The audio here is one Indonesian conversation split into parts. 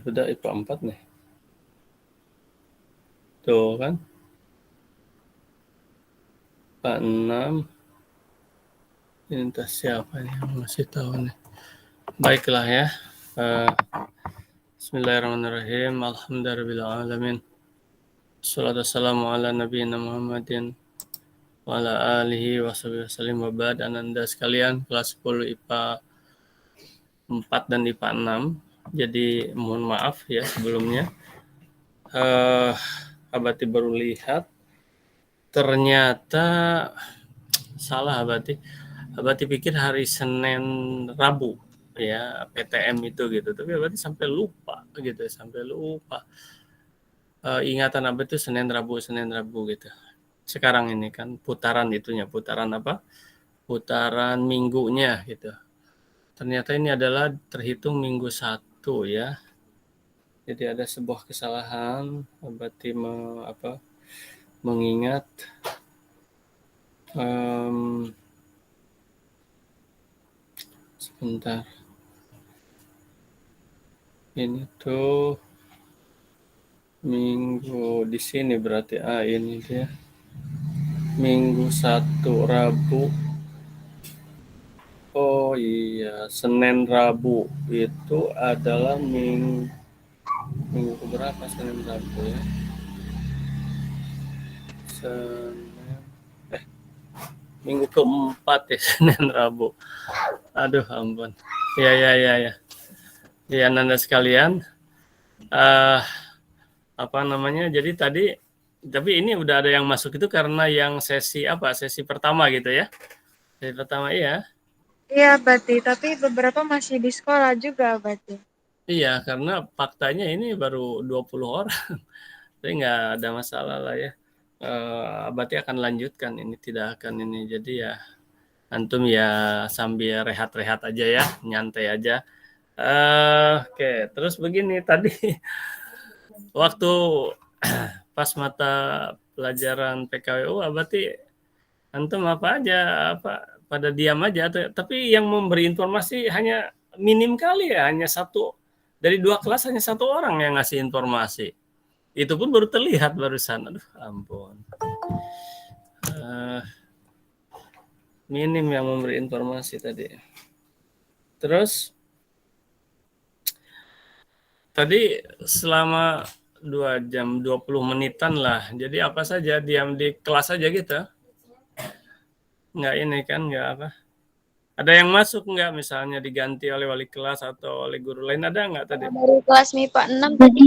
sudah IPA 4 nih. Tuh kan. IPA 6. Ini entah siapa nih yang masih tahu nih. Baiklah ya. Bismillahirrahmanirrahim. Alhamdulillahirrahmanirrahim. Assalatu wassalamu ala nabiyina Muhammadin wa ala alihi wa sallim wa ba'd. Ananda sekalian, kelas 10 IPA 4 dan IPA 6. Jadi mohon maaf ya sebelumnya. Abati baru lihat ternyata salah Abati pikir hari Senin Rabu ya PTM itu gitu, tapi Abati sampai lupa ingatan Abati itu Senin Rabu gitu. Sekarang ini kan putaran minggunya gitu. Ternyata ini adalah terhitung minggu 1 ya. Jadi ada sebuah kesalahan, Abati mengingat sebentar. Ini tuh minggu di sini berarti ini dia. Minggu 1 Rabu. Oh iya, Senin Rabu itu adalah minggu berapa Senin Rabu ya? Minggu keempat ya Senin Rabu. Aduh ampun. Ya. Ya Nanda sekalian. Jadi tapi ini udah ada yang masuk itu karena yang sesi pertama gitu ya. Sesi pertama iya. Iya, Bati, tapi beberapa masih di sekolah juga, Bati. Iya, karena faktanya ini baru 20 orang. Tapi nggak ada masalah lah ya. Abati akan lanjutkan, ini tidak akan ini. Jadi ya, antum ya sambil rehat-rehat aja ya, nyantai aja. Oke, terus begini tadi waktu pas mata pelajaran PKWU, Abati antum pada diam aja, tapi yang memberi informasi hanya minim kali ya, hanya satu dari 2 kelas, hanya 1 orang yang ngasih informasi. Itu pun baru terlihat barusan. Aduh ampun. Minim yang memberi informasi tadi. Terus tadi selama 2 jam 20 menitan lah. Jadi apa saja, diam di kelas aja gitu. Nggak ini kan, nggak apa. Ada yang masuk nggak, misalnya diganti oleh wali kelas atau oleh guru lain, ada nggak tadi? Dari kelas MIPA 6 tadi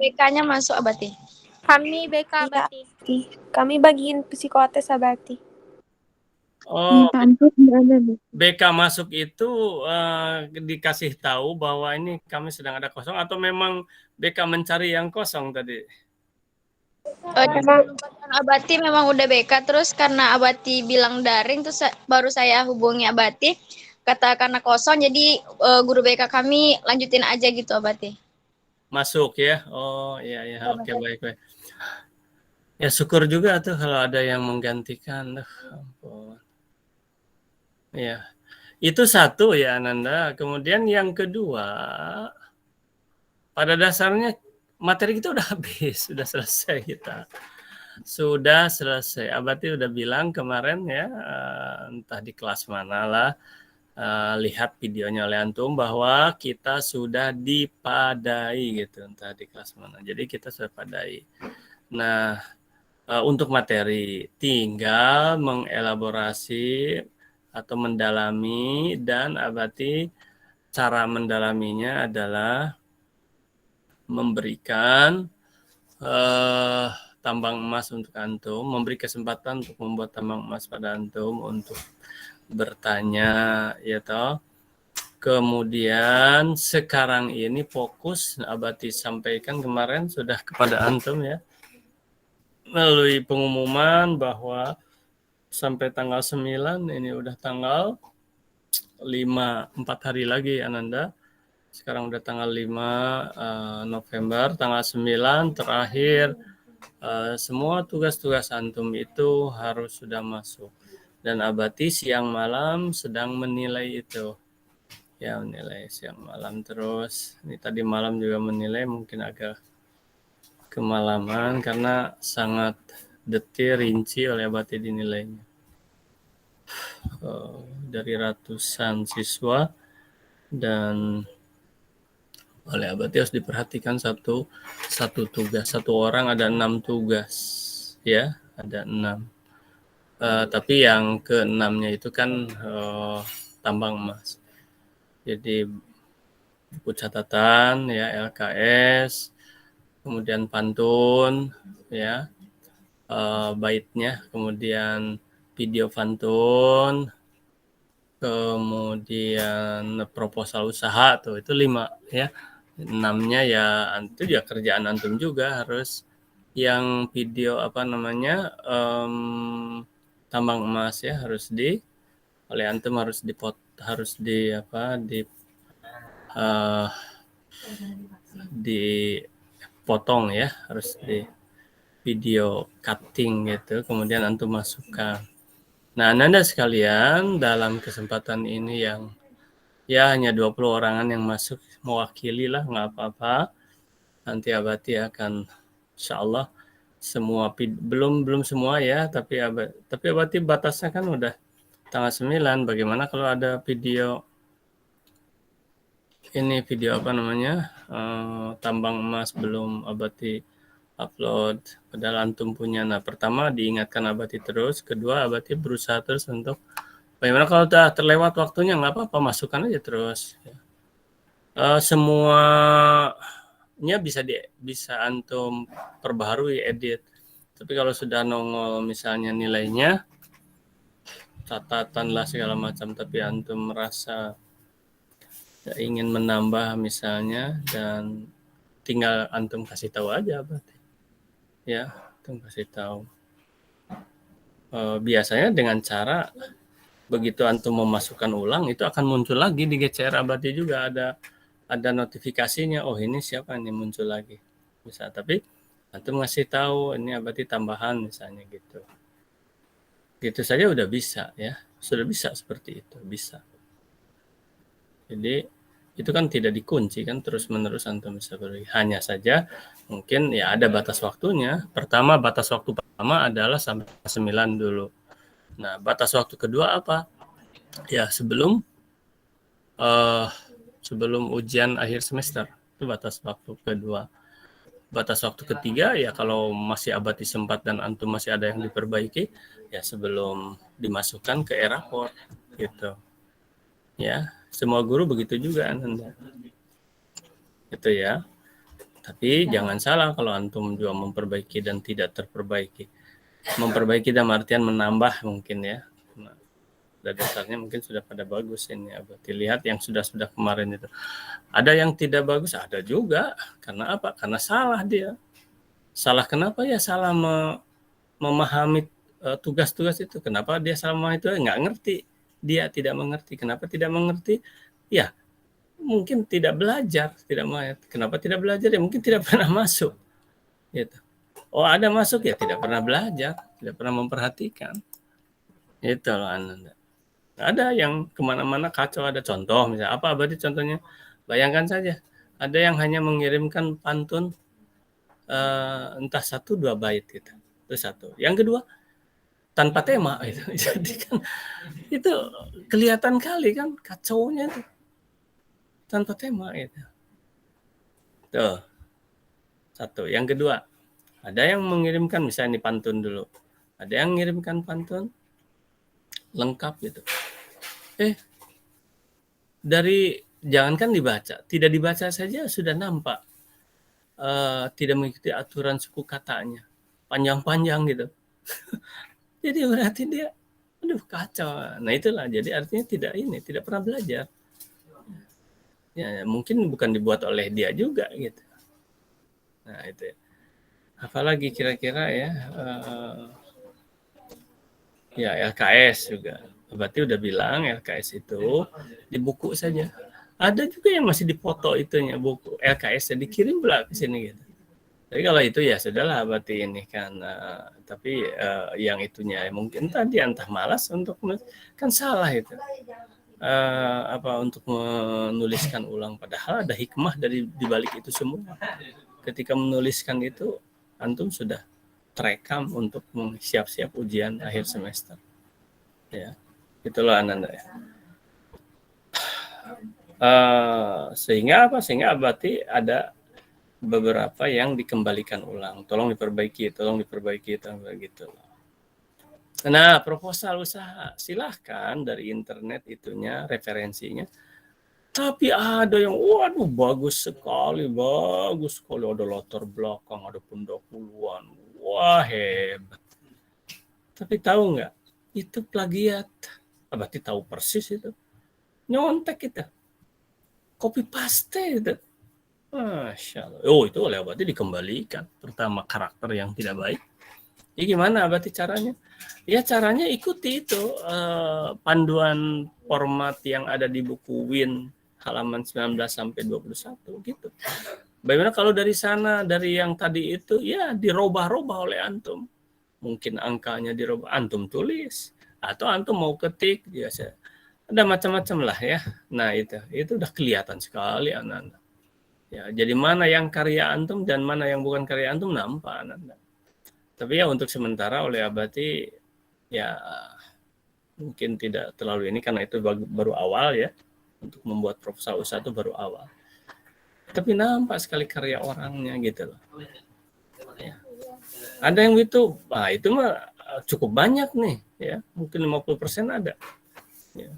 BK-nya masuk Abati. Kami BK Abati. Kami bagian psikotes Abati. Oh, BK masuk itu dikasih tahu bahwa ini kami sedang ada kosong, atau memang BK mencari yang kosong tadi? Abati memang udah BK, terus karena Abati bilang daring, terus baru saya hubungi Abati, kata karena kosong, jadi guru BK kami lanjutin aja gitu Abati. Masuk ya? Oh iya, oke, baik. Ya syukur juga tuh kalau ada yang menggantikan. Ampun. Ya, itu satu ya Ananda. Kemudian yang kedua, pada dasarnya materi kita udah habis, sudah selesai kita. Sudah selesai. Abati udah bilang kemarin ya, entah di kelas mana lah, lihat videonya oleh antum bahwa kita sudah dipadai gitu, entah di kelas mana. Jadi kita sudah padai. Nah, untuk materi tinggal mengelaborasi atau mendalami, dan Abati cara mendalaminya adalah memberikan tambang emas untuk antum, memberi kesempatan untuk membuat tambang emas pada antum untuk bertanya ya toh. Kemudian sekarang ini fokus Abati sampaikan kemarin sudah kepada antum ya, melalui pengumuman bahwa sampai tanggal 9, ini udah tanggal 5, 4 hari lagi Ananda. Sekarang udah tanggal 5 November, tanggal 9 terakhir semua tugas-tugas antum itu harus sudah masuk. Dan Abati siang malam sedang menilai itu. Ya, menilai siang malam terus. Ini tadi malam juga menilai mungkin agak kemalaman karena sangat detil, rinci oleh Abati dinilainya. Dari ratusan siswa dan oleh Abati harus diperhatikan satu tugas. Satu orang ada 6 tugas, ya, ada 6. Tapi yang ke-6-nya itu kan tambang emas. Jadi buku catatan, ya, LKS, kemudian pantun, ya, baitnya, kemudian video pantun, kemudian proposal usaha tuh itu 5, ya. 6-nya ya itu ya kerjaan antum juga harus yang video tambang emas ya harus oleh antum harus dipotong ya, harus di video cutting gitu, kemudian antum masukkan. Nah, Anda sekalian, dalam kesempatan ini yang ya hanya 20 orangan yang masuk mewakili lah, nggak apa-apa. Nanti Abati akan insya Allah semua belum semua ya, tapi Abati batasnya kan udah tanggal 9. Bagaimana kalau ada video tambang emas belum Abati upload, padahal antum punya. Nah, pertama diingatkan Abati terus, kedua Abati berusaha terus untuk bagaimana kalau udah terlewat waktunya nggak apa-apa, masukkan aja terus. Semuanya bisa antum perbaharui, edit. Tapi kalau sudah nongol misalnya nilainya, catatan lah segala macam, tapi antum merasa ingin menambah misalnya, dan tinggal antum kasih tahu aja berarti. Ya, antum kasih tahu. Biasanya dengan cara begitu antum memasukkan ulang itu akan muncul lagi di GCR Abati juga ada notifikasinya. Oh, ini siapa ini muncul lagi. Bisa, tapi antum ngasih tahu ini Abati tambahan misalnya gitu. Gitu saja udah bisa ya. Sudah bisa seperti itu, bisa. Jadi itu kan tidak dikunci kan, terus-menerus antum bisa beri. Hanya saja mungkin ya ada batas waktunya. Batas waktu pertama adalah sampai 9 dulu. Nah, batas waktu kedua apa? Ya, sebelum ujian akhir semester. Itu batas waktu kedua. Batas waktu ketiga ya kalau masih Abati sempat dan antum masih ada yang diperbaiki, ya sebelum dimasukkan ke e-rapor gitu. Ya, semua guru begitu juga Anda. Itu ya. Tapi jangan salah kalau antum juga memperbaiki dan tidak terperbaiki. Memperbaiki dalam artian menambah mungkin ya. Nah, dasarnya mungkin sudah pada bagus ini Abati lihat yang sudah kemarin itu. Ada yang tidak bagus, ada juga. Karena apa? Karena salah dia. Salah kenapa ya? Salah memahami tugas-tugas itu. Kenapa dia sama itu? Nggak ngerti. Dia tidak mengerti. Kenapa tidak mengerti? Ya, mungkin tidak belajar. Kenapa tidak belajar? Ya mungkin tidak pernah masuk. Gitu. Oh, ada masuk ya tidak pernah belajar, tidak pernah memperhatikan. Itu loh Anda. Ada yang kemana-mana kacau. Ada contoh misalnya apa berarti contohnya? Bayangkan saja ada yang hanya mengirimkan pantun entah 1-2 bait gitu. Itu satu. Yang kedua tanpa tema itu. Jadi kan itu kelihatan kali kan kacaunya itu. Tanpa tema itu. Tuh. Satu. Yang kedua, ada yang mengirimkan misalnya ini pantun dulu. Ada yang mengirimkan pantun lengkap gitu. Jangankan dibaca, tidak dibaca saja sudah nampak tidak mengikuti aturan suku katanya, panjang-panjang gitu. Jadi berarti dia, kacau. Nah itulah, jadi artinya tidak pernah belajar. Ya mungkin bukan dibuat oleh dia juga gitu. Nah itu. Apalagi kira-kira ya, ya LKS juga. Berarti udah bilang LKS itu di buku saja. Ada juga yang masih dipoto itunya buku LKS dikirim pula ke sini gitu. Jadi kalau itu ya sudahlah berarti ini kan. Tapi yang itunya mungkin tadi entah malas untuk kan salah itu. untuk menuliskan ulang, padahal ada hikmah dari dibalik itu semua. Ketika menuliskan itu antum sudah terekam untuk siap-siap ujian akhir semester. Ya, itulah Ananda ya. Sehingga berarti ada beberapa yang dikembalikan ulang, tolong diperbaiki gitu. Nah, proposal usaha silahkan dari internet itunya referensinya. Tapi ada yang waduh bagus sekali, ada latar belakang, ada pendahuluan, wah hebat. Tapi tahu nggak? Itu plagiat. Berarti tahu persis itu. Nyontek kita. Copy paste itu. Masya Allah. Oh itu oleh berarti dikembalikan. Pertama karakter yang tidak baik. Ya gimana berarti caranya? Ya caranya ikuti itu panduan format yang ada di buku Win halaman 19 sampai 21 gitu. Bagaimana kalau dari sana, dari yang tadi itu ya dirubah-rubah oleh antum. Mungkin angkanya dirubah, antum tulis atau antum mau ketik biasa. Ada macam-macam lah ya. Nah itu udah kelihatan sekali Ananda. Ya, jadi mana yang karya antum dan mana yang bukan karya antum nampak Ananda. Tapi ya untuk sementara oleh Abati ya mungkin tidak terlalu ini karena itu baru awal ya. Untuk membuat proposal usaha itu baru awal. Tapi nampak sekali karya orangnya gitu loh. Ya. Ada yang itu mah cukup banyak nih ya. Mungkin 50% ada. Ya.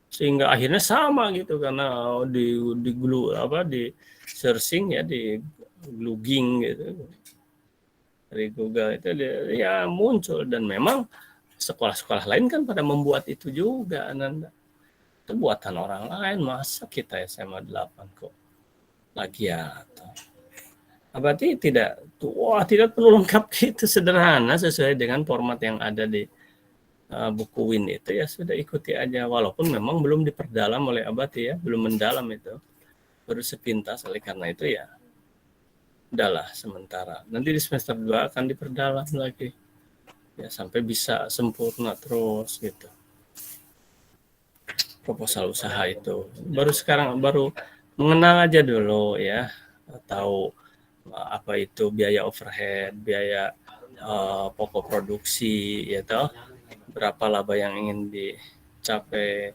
Sehingga akhirnya sama gitu karena di searching ya, di googling gitu dari Google itu ya muncul, dan memang sekolah-sekolah lain kan pada membuat itu juga Ananda. Itu buatan orang lain, masa kita SMA 8 kok plagiat. Berarti tidak perlu lengkap gitu, sederhana sesuai dengan format yang ada di buku Win itu ya sudah ikuti aja, walaupun memang belum diperdalam oleh Abati ya, belum mendalam itu, baru sepintas. Oleh karena itu ya udahlah sementara, nanti di semester 2 akan diperdalam lagi ya sampai bisa sempurna terus gitu. Proposal usaha itu baru mengenal aja dulu ya, tahu apa itu biaya overhead, biaya pokok produksi ya toh, berapa laba yang ingin dicapai.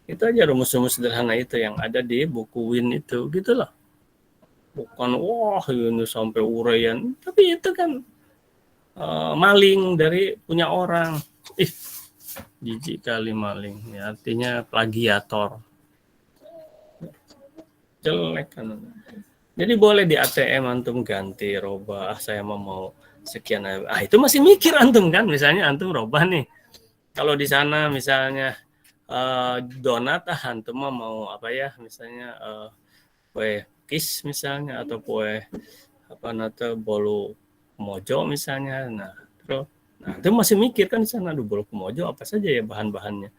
Itu aja rumus-rumus sederhana itu yang ada di buku Win itu gitu loh. Bukan ini sampai uraian, tapi itu kan maling dari punya orang. Jijik kali maling ya, artinya plagiator. Jelek kan. Jadi boleh di ATM antum ganti robah, saya mau sekian. Itu masih mikir antum kan, misalnya antum robah nih. Kalau di sana misalnya donat antum mau apa ya, misalnya kue kis misalnya, atau kue bolu mojo misalnya. Nah itu masih mikir kan di sana, bolu mojo apa saja ya bahan-bahannya.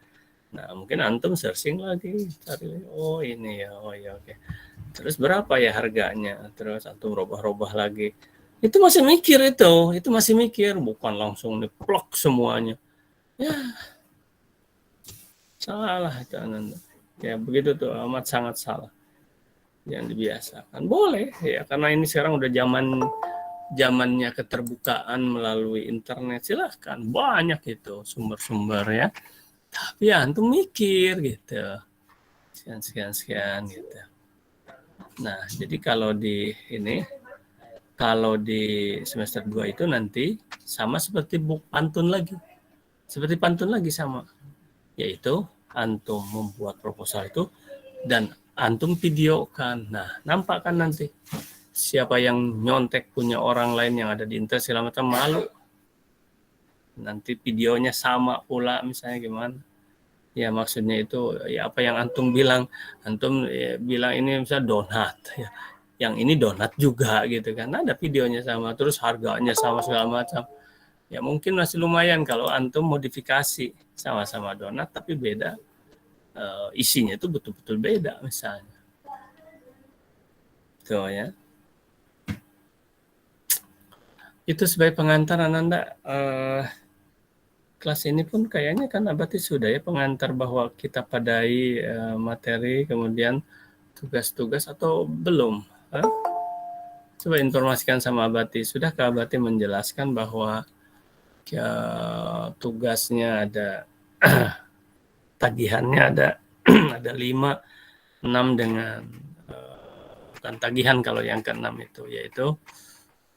Nah mungkin antum searching lagi, cari ini ya, oke. Terus berapa ya harganya, terus antum robah-robah lagi. Itu masih mikir, bukan langsung diplok semuanya. Ya salah itu Ananda. Ya begitu tuh, amat sangat salah. Yang dibiasakan boleh ya, karena ini sekarang udah zamannya keterbukaan melalui internet, silahkan banyak itu sumber-sumber ya. Tapi ya antum mikir gitu, sekian gitu. Nah jadi kalau di semester 2 itu nanti sama seperti pantun lagi sama, yaitu antum membuat proposal itu dan antum videokan. Nah nampak kan nanti siapa yang nyontek punya orang lain yang ada di internet segala macam, malu. Nanti videonya sama pula misalnya gimana. Ya maksudnya itu ya apa yang antum bilang ini misalnya donat ya. Yang ini donat juga gitu kan. Ada videonya sama, terus harganya sama segala macam. Ya mungkin masih lumayan kalau antum modifikasi, sama-sama donat tapi beda isinya itu betul-betul beda misalnya. Tuh ya. Itu sebagai pengantar Ananda, kelas ini pun kayaknya kan Abati sudah ya pengantar bahwa kita padai materi, kemudian tugas-tugas atau belum? Hah? Coba informasikan sama Abati. Sudahkah Abati menjelaskan bahwa ya, tugasnya ada tagihannya ada ada 5, 6 dengan bukan tagihan kalau yang ke-6 itu, yaitu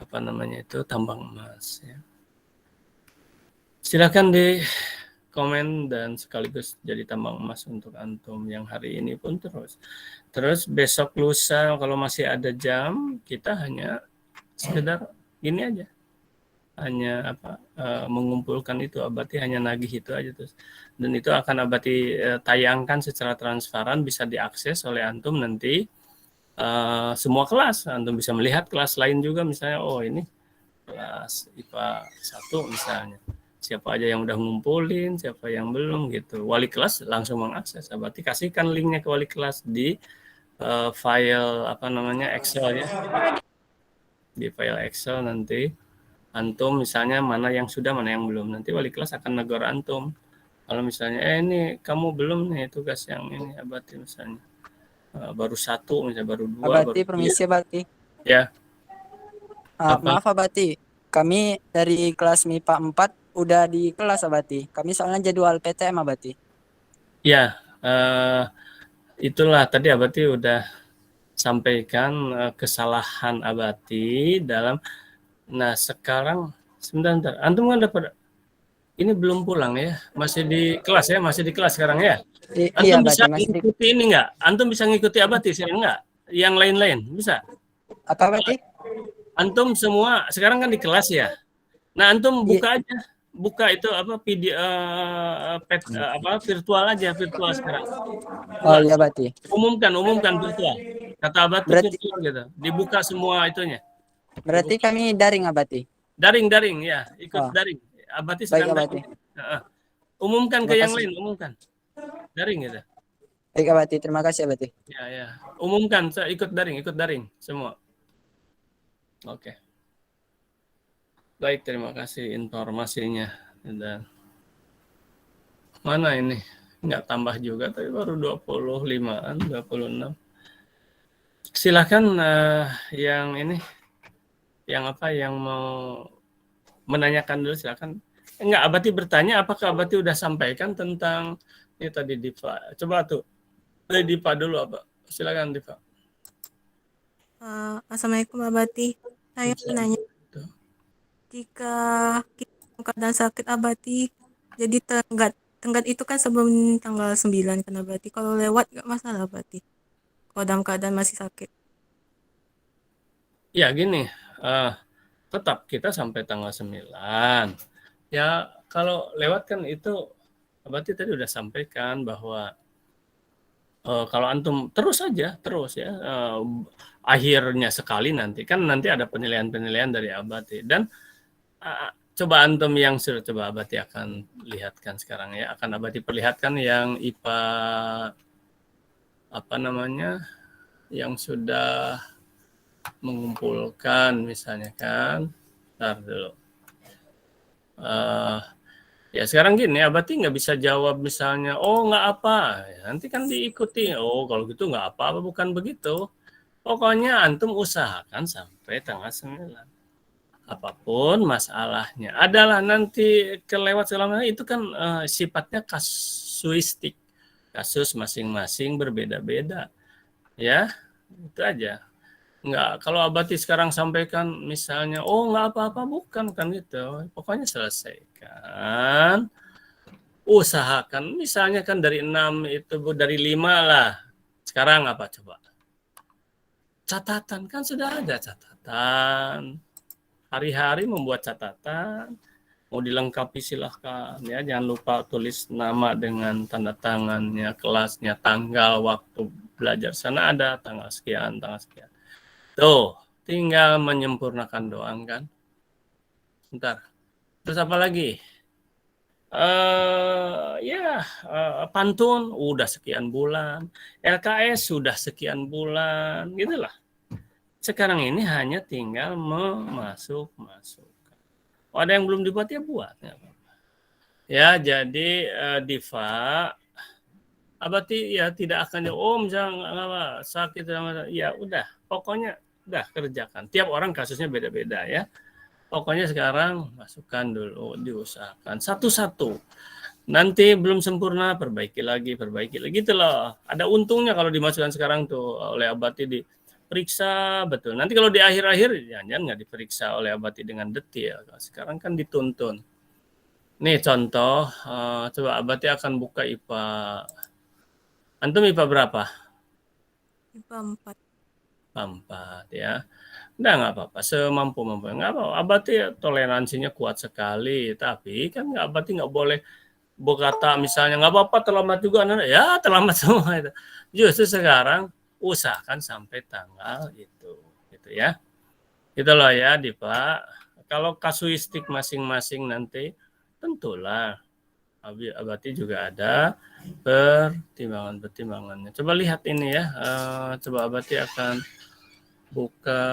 apa namanya itu tambang emas ya. Silakan di komen dan sekaligus jadi tambang emas untuk antum yang hari ini pun terus besok lusa kalau masih ada jam kita hanya sekedar gini aja, hanya mengumpulkan itu. Abati hanya nagih itu aja terus, dan itu akan Abati tayangkan secara transparan, bisa diakses oleh antum nanti semua kelas. Antum bisa melihat kelas lain juga, misalnya oh ini kelas IPA 1 misalnya, siapa aja yang udah ngumpulin, siapa yang belum gitu. Wali kelas langsung mengakses. Berarti kasihkan linknya ke wali kelas di file Excel ya. Di file Excel nanti antum misalnya mana yang sudah, mana yang belum. Nanti wali kelas akan negor antum. Kalau misalnya ini kamu belum nih tugas yang ini Abati misalnya. Baru 1, misalnya baru 2. Abati, baru permisi Abati. Ya. Maaf Abati, kami dari kelas MIPA 4 udah di kelas Abati. Kami soalnya jadwal PTM Abati. Ya, itulah tadi Abati udah sampaikan kesalahan Abati dalam. Nah sekarang sebentar, antum kan dapat ini belum pulang ya, masih di kelas ya, masih di kelas sekarang ya. Antum bisa ngikuti ini enggak? Antum bisa ngikuti Abati saya enggak? Yang lain-lain bisa? Apa Abati? Antum semua sekarang kan di kelas ya. Nah antum buka aja, buka itu virtual aja, virtual sekarang. Oh iya Abati. Umumkan virtual. Kata Abati virtual gitu. Dibuka semua itunya. Berarti kami daring Abati. Daring ya, ikut daring. Abati sedang daring. Umumkan ke yang lain, umumkan. Daring gitu. Baik Abati, terima kasih Abati. Ya. Umumkan, ikut daring semua. Oke. Baik, terima kasih informasinya. Dan mana ini? Nggak tambah juga, tapi baru 25-an, 26. Silakan yang ini, yang mau menanyakan dulu silakan. Enggak, Abati bertanya apakah Abati udah sampaikan tentang ini tadi Diva. Coba tuh. Dari Diva dulu apa? Silakan Diva. Assalamualaikum Abati. Saya menanya, jika kita keadaan sakit Abati, jadi tenggat itu kan sebelum tanggal 9 kan Abati. Kalau lewat nggak masalah Abati. Kalau dalam keadaan masih sakit. Ya gini, tetap kita sampai tanggal 9. Ya kalau lewat kan itu Abati tadi udah sampaikan bahwa kalau antum terus ya, akhirnya sekali nanti ada penilaian dari Abati, dan coba antum yang sudah coba Abati akan lihatkan sekarang ya, akan Abati perlihatkan yang IPA yang sudah mengumpulkan misalnya kan. Ntar dulu. Ya sekarang gini, Abati nggak bisa jawab misalnya, oh nggak apa, ya, nanti kan diikuti, oh kalau gitu nggak apa-apa, bukan begitu. Pokoknya antum usahakan sampai tanggal 9. Apapun masalahnya, adalah nanti kelewat selama itu kan sifatnya kasuistik, kasus masing-masing berbeda-beda, ya itu aja. Enggak, kalau Abati sekarang sampaikan misalnya, oh nggak apa-apa, bukan kan gitu. Pokoknya selesaikan, usahakan misalnya kan dari 6 itu, dari 5 lah. Sekarang apa coba? Catatan, kan sudah ada catatan. Hari-hari membuat catatan, mau dilengkapi silahkan ya, jangan lupa tulis nama dengan tanda tangannya, kelasnya, tanggal, waktu belajar sana ada, tanggal sekian. Tuh, tinggal menyempurnakan doang kan. Bentar. Terus apa lagi? Pantun udah sekian bulan, LKS sudah sekian bulan, gitulah. Sekarang ini hanya tinggal masukkan. Oh, ada yang belum dibuat ya buat. Ya, jadi Diva, Abati ya tidak akan misalnya sakit, ya udah, pokoknya udah kerjakan. Tiap orang kasusnya beda-beda ya. Pokoknya sekarang masukkan dulu, diusahakan satu-satu. Nanti belum sempurna, perbaiki lagi gitu loh. Ada untungnya kalau dimasukkan sekarang tuh oleh Abati diperiksa betul. Nanti kalau di akhir-akhir jangan nggak diperiksa oleh Abati dengan detail. Sekarang kan dituntun. Nih contoh, coba Abati akan buka IPA. Antum IPA berapa? IPA 4. IPA 4 ya. Udah nggak apa-apa, semampu-mampu. Nggak apa-apa, Abati toleransinya kuat sekali. Tapi kan Abati nggak boleh berkata misalnya nggak apa-apa terlambat juga. Ya terlambat semua itu. Justru sekarang usahakan sampai tanggal itu. Gitu ya. Gitu loh ya Dipa. Kalau kasuistik masing-masing nanti tentulah Abati juga ada pertimbangan-pertimbangannya. Coba lihat ini ya. Coba Abati akan buka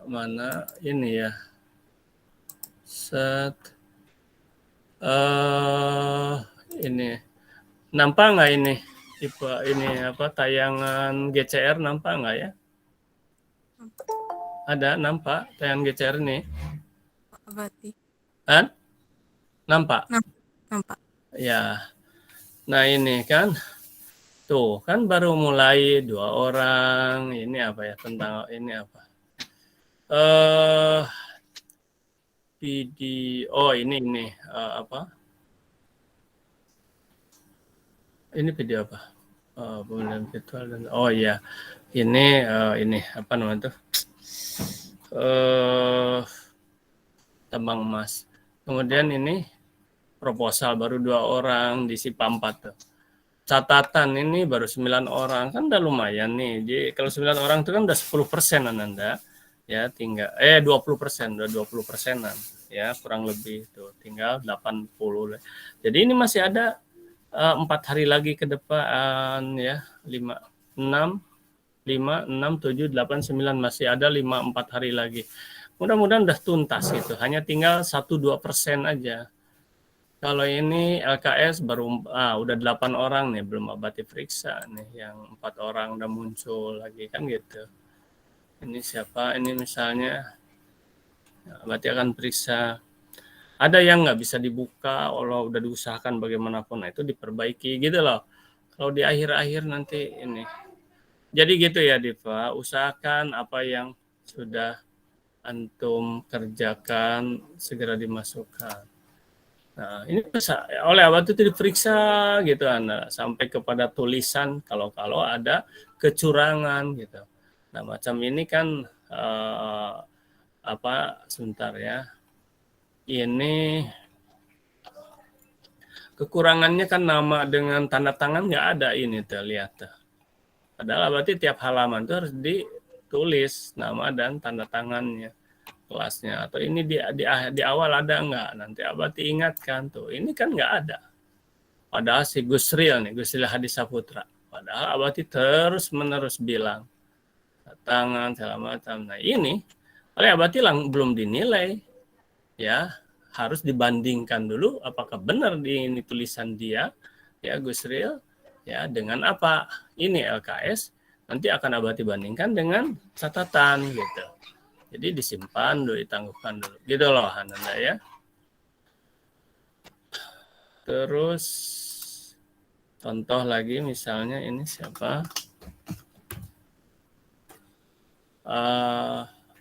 mana ini ya. Set. Ini nampak nggak ini? Ini apa tayangan GCR nampak nggak ya? Ada nampak tayangan GCR nih? Abati. Kan? Nampak? Nampak. Ya. Nah ini kan, tuh kan baru mulai 2 orang. Ini apa ya tentang ini apa? Video. Oh ini apa? Ini video apa? Pemilihan virtual dan iya. Ini apa namanya tuh? Tambang emas. Kemudian ini proposal baru 2 orang di SIPA 4 tuh. Catatan ini baru 9 orang, kan udah lumayan nih. Jadi kalau 9 orang itu kan udah 10% Ananda. Ya, tinggal 20%, udah 20%-an ya, kurang lebih tuh. Tinggal 80. Jadi ini masih ada 4 hari lagi ke depan ya. 5 6 7 8 9 masih ada 4 hari lagi. Mudah-mudahan udah tuntas gitu. Hanya tinggal 1-2% aja. Kalau ini LKS baru udah 8 orang nih belum Abati periksa nih, yang 4 orang udah muncul lagi kan gitu. Ini siapa? Ini misalnya Abati akan periksa. Ada yang nggak bisa dibuka, kalau udah diusahakan bagaimanapun, nah itu diperbaiki gitu loh. Kalau di akhir-akhir nanti ini. Jadi gitu ya Diva, usahakan apa yang sudah antum kerjakan segera dimasukkan. Nah, ini bisa oleh Abati itu diperiksa gitu Anda sampai kepada tulisan kalau ada kecurangan gitu. Nah, macam ini kan sebentar ya. Ini kekurangannya kan nama dengan tanda tangan nggak ada ini tuh lihat tuh. Padahal berarti tiap halaman itu harus ditulis nama dan tanda tangannya kelasnya, atau ini di awal ada nggak, nanti Abati ingatkan tuh ini kan nggak ada, padahal si Gusril Hadi Saputra, padahal Abati terus menerus bilang tangan segala macam. Nah ini oleh Abati belum dinilai ya, harus dibandingkan dulu apakah benar ini tulisan dia ya Gusril ya dengan apa ini LKS, nanti akan Abati bandingkan dengan catatan gitu. Jadi disimpan dulu, ditangguhkan dulu. Gitu loh Ananda ya. Terus contoh lagi misalnya ini siapa?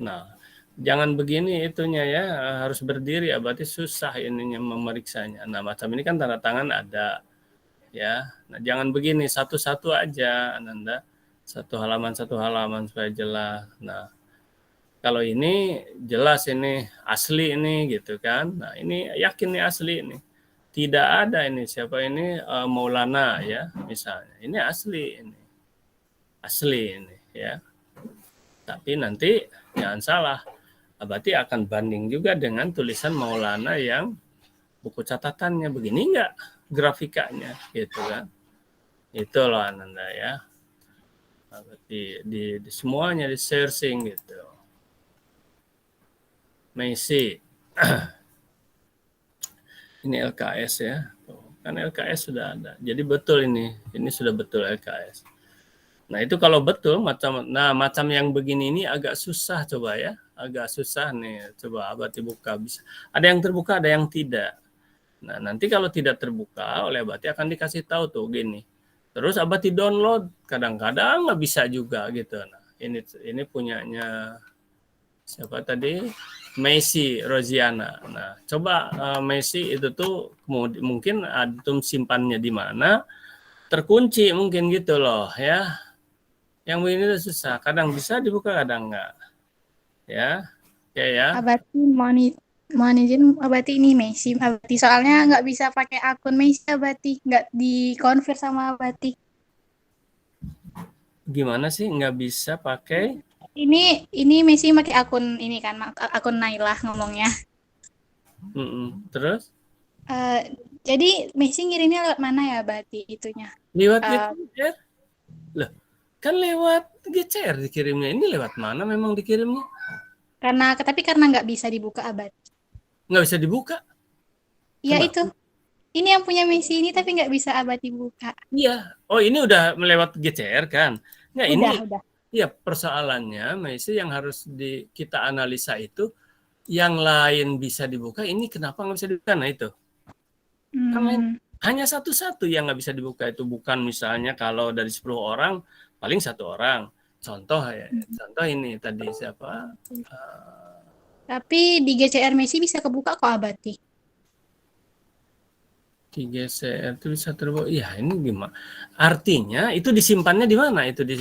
Nah, jangan begini itunya ya, harus berdiri, berarti susah ininya memeriksanya. Nah, macam ini kan tanda tangan ada ya. Nah, jangan begini satu-satu aja Ananda. Satu halaman supaya jelas. Nah, kalau ini jelas ini asli ini gitu kan. Nah, ini yakin nih asli ini. Tidak ada ini siapa ini Maulana ya misalnya. Ini asli ini. Asli ini ya. Tapi nanti jangan salah. Abati akan banding juga dengan tulisan Maulana yang buku catatannya begini enggak grafikanya gitu kan. Itu loh Ananda ya. Di semuanya di searching gitu. Messi. Ini LKS ya. Kan LKS sudah ada. Jadi betul ini sudah betul LKS. Nah, itu kalau betul macam yang begini ini agak susah coba ya. Agak susah nih. Coba Abati buka bisa. Ada yang terbuka, ada yang tidak. Nah, nanti kalau tidak terbuka oleh Abati akan dikasih tahu tuh gini. Terus Abati download, kadang-kadang nggak bisa juga gitu. Nah, ini punyanya siapa tadi? Messi Rosiana. Nah, coba Messi itu tuh mungkin antum simpannya di mana? Terkunci mungkin gitu loh ya. Yang begini itu susah. Kadang bisa dibuka, kadang enggak. Ya, oke ya. Abati mohon izin Abati ini Messi Abati soalnya nggak bisa pakai akun Messi Abati nggak dikonfir sama Abati. Gimana sih nggak bisa pakai? Ini Messi pakai akun ini kan akun Nailah ngomongnya. Terus? Jadi Messi ngirimnya lewat mana ya Abati itunya? Lewat GCR? Loh, kan lewat GCR dikirimnya. Ini lewat mana memang dikirimnya? Tapi karena nggak bisa dibuka Abati. Nggak bisa dibuka? Iya itu. Ini yang punya Messi ini tapi nggak bisa Abati buka. Iya. Oh, ini udah melewat GCR kan? Nggak, Udah. Iya, persoalannya Messi yang harus kita analisa itu yang lain bisa dibuka, ini kenapa nggak bisa dibuka? Nah itu. Kan hanya satu-satu yang nggak bisa dibuka itu, bukan misalnya kalau dari 10 orang paling 1 orang. Contoh ini tadi siapa? Tapi di GCR Messi bisa kebuka kok Abati. Di GCR itu bisa terbuka. Ya ini gimana? Artinya itu disimpannya di mana? Itu di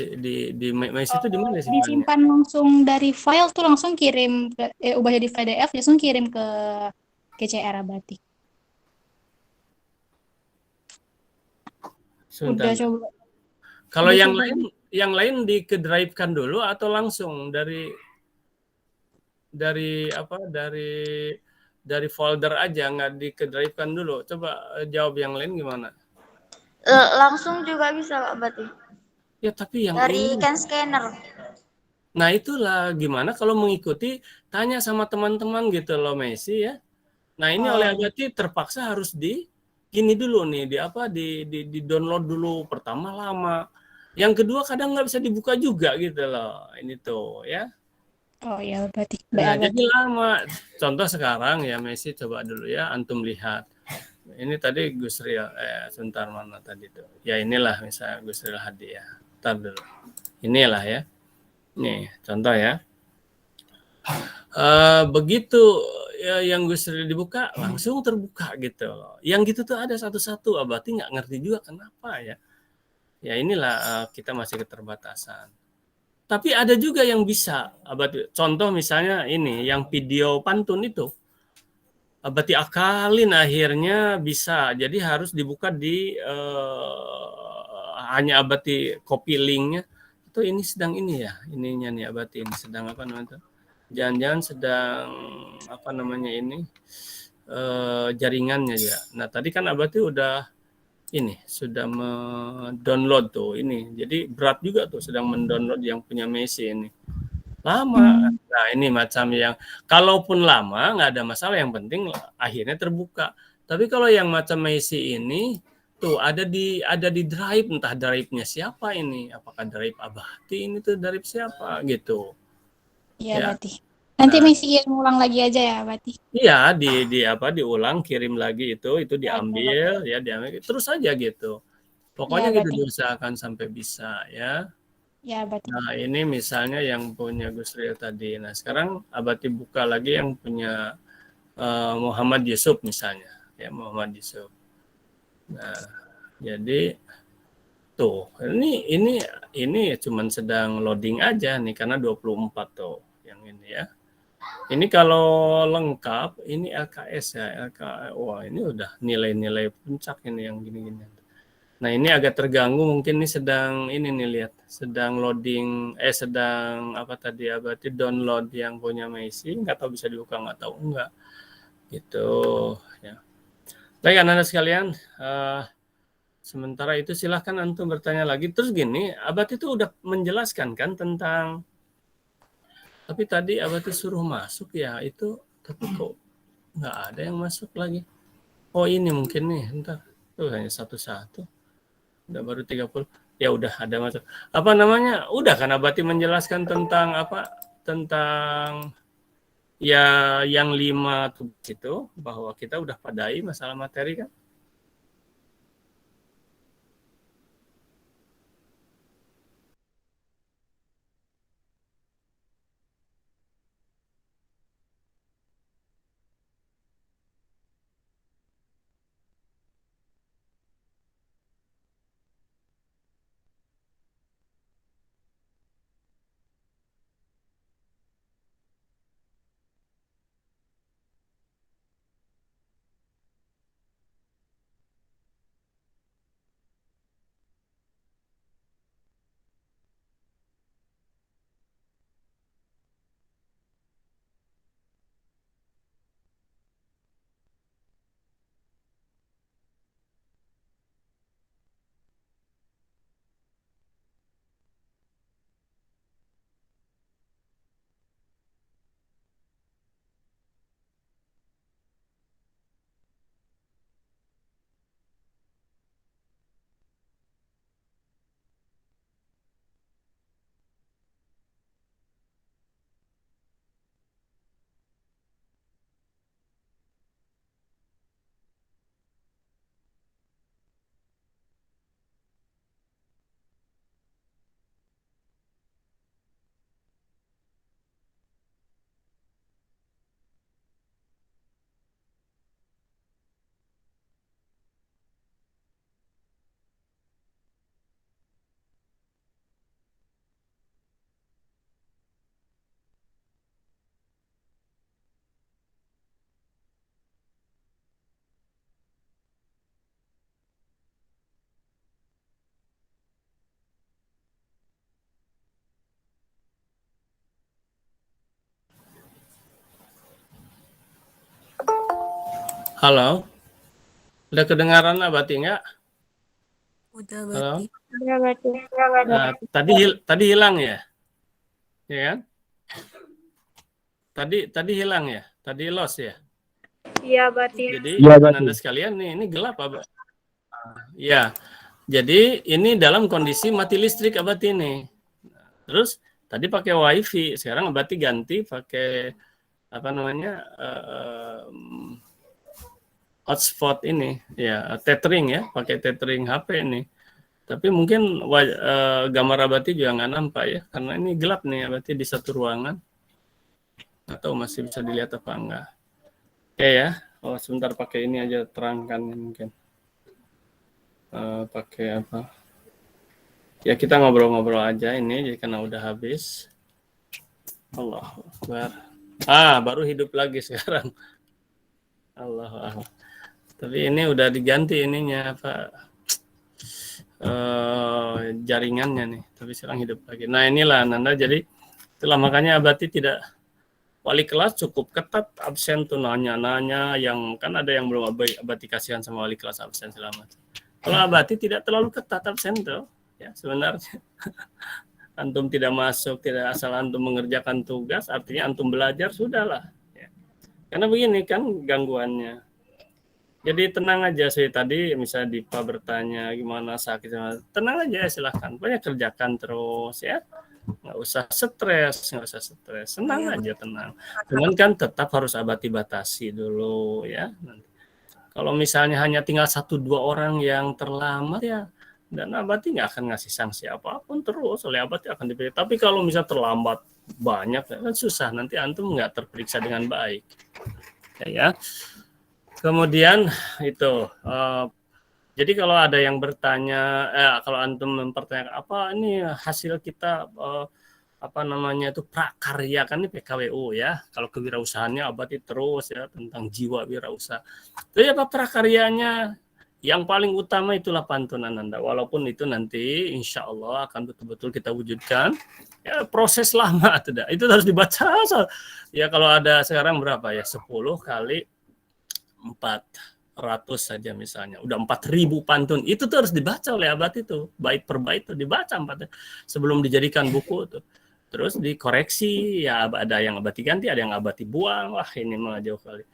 Messi itu di mana disimpannya? Disimpan langsung dari file tuh langsung kirim ubah jadi PDF langsung kirim ke GCR Abati. Udah coba. Kalau yang lain di-drive-kan dulu atau langsung dari folder aja, nggak di-drive-kan dulu? Coba jawab yang lain gimana? Langsung juga bisa Abati. Ya tapi yang dari Can Scanner. Nah itulah gimana kalau mengikuti, tanya sama teman-teman gitu loh Messi ya. Nah ini oleh Abati terpaksa harus gini dulu nih, di download dulu, pertama lama. Yang kedua kadang nggak bisa dibuka juga gitu loh. Ini tuh ya. Oh ya berarti. Nah, jadi lama. Contoh sekarang ya Messi coba dulu ya, antum lihat. Ini tadi Gus Ril, sebentar mana tadi tuh. Ya inilah misalnya Gus Ril Hadi ya. Ntar dulu. Inilah ya. Nih contoh ya. Begitu ya, yang Gus Ril dibuka langsung terbuka gitu loh. Yang gitu tuh ada satu-satu. Abati nggak ngerti juga kenapa ya. Ya inilah kita masih keterbatasan. Tapi ada juga yang bisa. Abati, contoh misalnya ini yang video pantun itu. Abati akalin akhirnya bisa. Jadi harus dibuka hanya Abati copy linknya. Itu ini sedang ini ya. Ininya nih Abati ini sedang apa namanya? Jangan-jangan sedang apa namanya ini jaringannya ya. Nah tadi kan Abati sudah mendownload tuh ini. Jadi berat juga tuh sedang mendownload yang punya Messi ini. Lama. Nah ini macam yang kalaupun lama nggak ada masalah, yang penting akhirnya terbuka. Tapi kalau yang macam Messi ini tuh ada di drive, entah drive-nya siapa ini. Apakah drive Abati ini tuh drive siapa gitu. Iya berarti. Nanti Messi ulang lagi aja ya berarti. Iya, diulang, kirim lagi itu diambil ya, diambil terus aja gitu. Pokoknya ya, gitu diusahakan sampai bisa ya. Ya berarti. Nah, ini misalnya yang punya Gus Ril tadi. Nah, sekarang Abati buka lagi yang punya Muhammad Yusuf misalnya, ya Muhammad Yusuf. Nah, jadi tuh, ini cuman sedang loading aja nih karena 24 tuh yang ini ya. Ini kalau lengkap, ini LKS ya, wah ini udah nilai-nilai puncak ini yang gini-gini. Nah ini agak terganggu, mungkin ini sedang sedang loading, sedang apa tadi Abati download yang punya Messi, nggak tahu bisa dibuka nggak tahu enggak, gitu ya. Baik anak-anak sekalian, sementara itu silahkan antum bertanya lagi. Terus gini, Abati itu udah menjelaskan kan tentang. Tapi tadi Abati suruh masuk ya itu, tapi kok nggak ada yang masuk lagi. Oh ini mungkin nih, entar. Tuh hanya satu-satu. Udah baru 30. Ya udah ada masuk. Apa namanya? Udah kan Abati menjelaskan tentang apa? Tentang ya yang 5 tugas itu bahwa kita udah padai masalah materi kan? Halo. Udah kedengaran Abati enggak? Udah Halo. Bati. Iya, Bati. Nah, tadi hilang ya? Ya kan? Tadi hilang ya? Tadi lost ya? Iya, Bati. Jadi Iya, Anda Bati. sekalian nih, ini gelap Abah. Ya. Jadi ini dalam kondisi mati listrik Abati ini. Terus tadi pakai WiFi, sekarang Abati ganti pakai apa namanya? Hotspot ini, ya tethering ya, pakai tethering HP ini. Tapi mungkin gambar Abati juga nggak nampak ya, karena ini gelap nih Abati di satu ruangan. Atau masih bisa dilihat apa enggak? Oke ya, oh sebentar pakai ini aja terangkan mungkin. Pakai apa? Ya kita ngobrol-ngobrol aja ini, jadi karena udah habis. Allahu Akbar. Baru hidup lagi sekarang. Allah. Tapi ini udah diganti ininya apa jaringannya nih. Tapi sekarang hidup lagi. Nah inilah Nanda. Jadi itulah makanya Abati tidak wali kelas cukup ketat absen tuh nanya-nanya yang kan ada yang belum Abati kasihan sama wali kelas absen selama. Kalau Abati tidak terlalu ketat absen tuh ya sebenarnya. Antum tidak masuk, tidak asal antum mengerjakan tugas, artinya antum belajar sudahlah. Ya. Karena begini kan gangguannya. Jadi tenang aja sih tadi misalnya Dipa bertanya gimana sakit, tenang aja silahkan, pokoknya kerjakan terus ya, nggak usah stres, senang aja tenang. Cuman kan tetap harus Abati batasi dulu ya. Nanti. Kalau misalnya hanya tinggal 1-2 orang yang terlambat ya, dan Abati nggak akan ngasih sanksi apapun terus, oleh Abati akan dipilih. Tapi kalau misalnya terlambat banyak kan susah, nanti antum nggak terperiksa dengan baik. Ya. Kemudian itu, jadi kalau ada yang bertanya, kalau antum mempertanyakan apa ini hasil kita apa namanya itu prakarya kan ini PKWU ya. Kalau kewirausahaannya Abati terus ya tentang jiwa wirausaha. Jadi apa prakaryanya? Yang paling utama itulah pantunan Anda. Walaupun itu nanti insya Allah akan betul-betul kita wujudkan. Ya proses lama itu harus dibaca. Ya kalau ada sekarang berapa ya 10 kali 400 saja misalnya, udah 4.000 pantun, itu tuh harus dibaca oleh Abati tuh, bait per bait tuh dibaca 4 sebelum dijadikan buku tuh, terus dikoreksi ya, ada yang Abati ganti, ada yang Abati buang, wah ini mah jauh kali.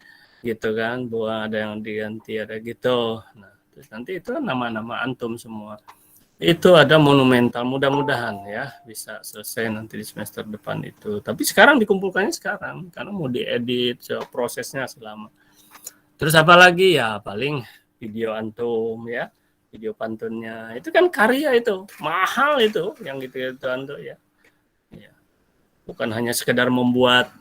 gitu kan, buang ada yang diganti ada gitu. Nah, terus nanti itu kan nama-nama antum semua. Itu ada monumental, mudah-mudahan ya bisa selesai nanti di semester depan itu. Tapi sekarang dikumpulkannya sekarang karena mau diedit prosesnya selama. Terus apa lagi ya, paling video antum ya, video pantunnya itu kan karya, itu mahal itu yang gitu-gitu antum ya. Bukan hanya sekedar membuat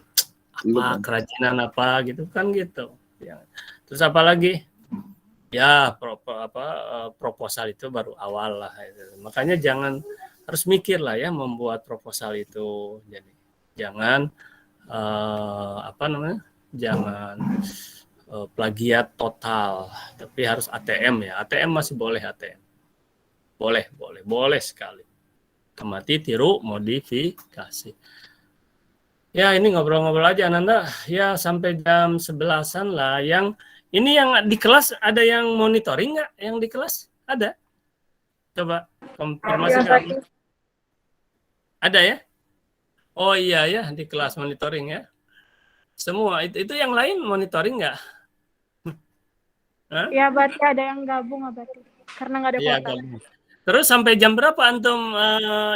apa kerajinan apa gitu kan gitu ya. Terus apa lagi ya, proposal itu baru awal lah itu. Makanya jangan, harus mikir lah ya membuat proposal itu. Jadi jangan jangan plagiat total, tapi harus ATM ya. ATM masih boleh, ATM boleh sekali. Amati, tiru, modifikasi. Ya, ini ngobrol-ngobrol aja Ananda. Ya, sampai jam 11-an lah. Yang ini yang di kelas ada yang monitoring nggak? Yang di kelas ada? Coba konfirmasi kami. Ada ya? Oh iya ya, di kelas monitoring ya. Semua itu yang lain monitoring nggak? Ya, berarti ada yang gabung berarti. Karena nggak ada Iya, kuota. gabung. Terus sampai jam berapa antum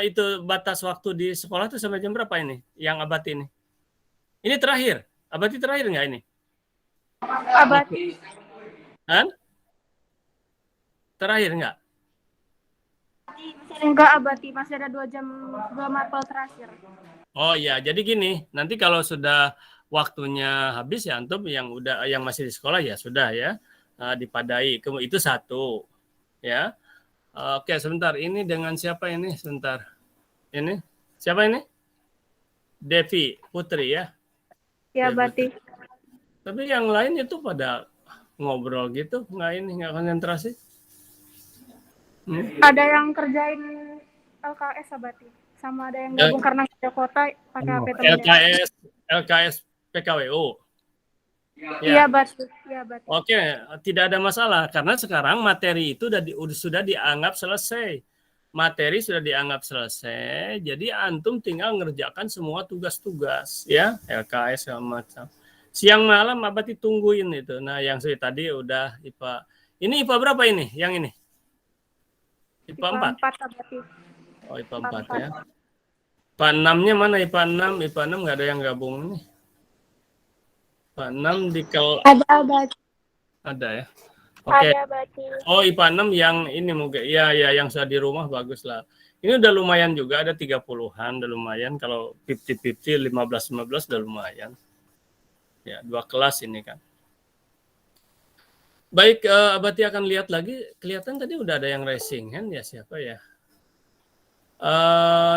itu batas waktu di sekolah tuh sampai jam berapa ini? Yang Abati ini? Ini terakhir. Abati terakhir nggak ini? Abati. Kan? Terakhir nggak? Enggak, Abati. Masih ada 2 jam, 2 mapel terakhir. Oh iya, jadi gini, nanti kalau sudah waktunya habis ya antum yang masih di sekolah ya sudah ya dipadai. Itu satu ya. Oke, sebentar. Ini dengan siapa ini? Sebentar. Ini siapa ini? Devi Putri ya. Ya, Abati. Tapi yang lain itu pada ngobrol gitu, nggak konsentrasi. Ada yang kerjain LKS Abati. Sama ada yang gabung karena ada kuota pakai HP temennya. LKS PKWU. Iya, Abati. Oke, tidak ada masalah karena sekarang materi itu sudah dianggap selesai. Materi sudah dianggap selesai, jadi antum tinggal ngerjakan semua tugas-tugas ya, LKS segala macam. Siang malam Abati tungguin itu. Nah, yang saya tadi udah IPA. Ini IPA berapa ini? Yang ini? IPA 4. Abati. Oh, IPA 4 ya. IPA 6-nya mana? IPA 6, IPA 6 nggak ada yang gabung nih. IPA 6 di Ada Abati. Ada ya. Oke. Ada Abati. Oh, IPA 6 yang ini mungkin. Ya yang sudah di rumah bagus lah. Ini udah lumayan juga, ada 30-an, udah lumayan. Kalau 50-50, 15-15 udah lumayan. Ya, 2 kelas ini kan. Baik, Abati akan lihat lagi. Kelihatan tadi udah ada yang raising hand ya, siapa ya?